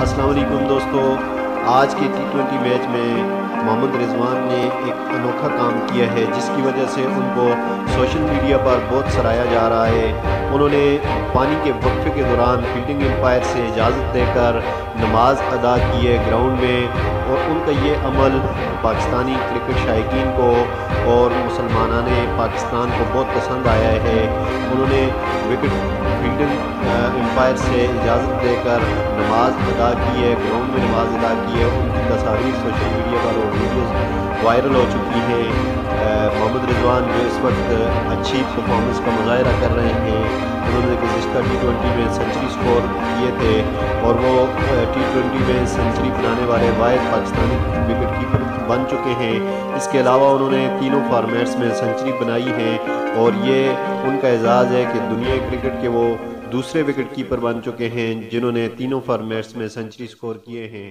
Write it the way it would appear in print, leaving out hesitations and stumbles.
अस्सलाम वालेकुम दोस्तों, आज के T20 मैच में मोहम्मद रिजवान ने एक अनोखा काम किया है जिसकी वजह से उनको सोशल मीडिया पर बहुत सराहा जा रहा है। उन्होंने पानी के वक्फे के दौरान फील्डिंग एम्पायर से इजाज़त देकर नमाज अदा की है ग्राउंड में, और उनका ये अमल पाकिस्तानी क्रिकेट शायकीन को और मुसलमानान पाकिस्तान को बहुत पसंद आया है। उन्होंने विकेट फील्डिंग एम्पायर से इजाज़त देकर नमाज अदा की है, ग्राउंड में नमाज अदा की है। उनकी तस्वीर सोशल मीडिया पर और वीडियोस वायरल हो चुकी हैं। मोहम्मद रिजवान जो इस वक्त अच्छी परफॉर्मेंस का मुजाहरा कर रहे हैं, उन्होंने गुज़िश्ता T20 में सेंचुरी स्कोर किए थे और वो T20 में सेंचुरी बनाने वाले वाहिद पाकिस्तानी विकेट कीपर बन चुके हैं। इसके अलावा उन्होंने तीनों फॉर्मेट्स में सेंचुरी बनाई है और ये उनका एजाज़ है कि दुनिया क्रिकेट के वो दूसरे विकेट कीपर बन चुके हैं जिन्होंने तीनों फॉर्मेट्स में सेंचुरी स्कोर किए हैं।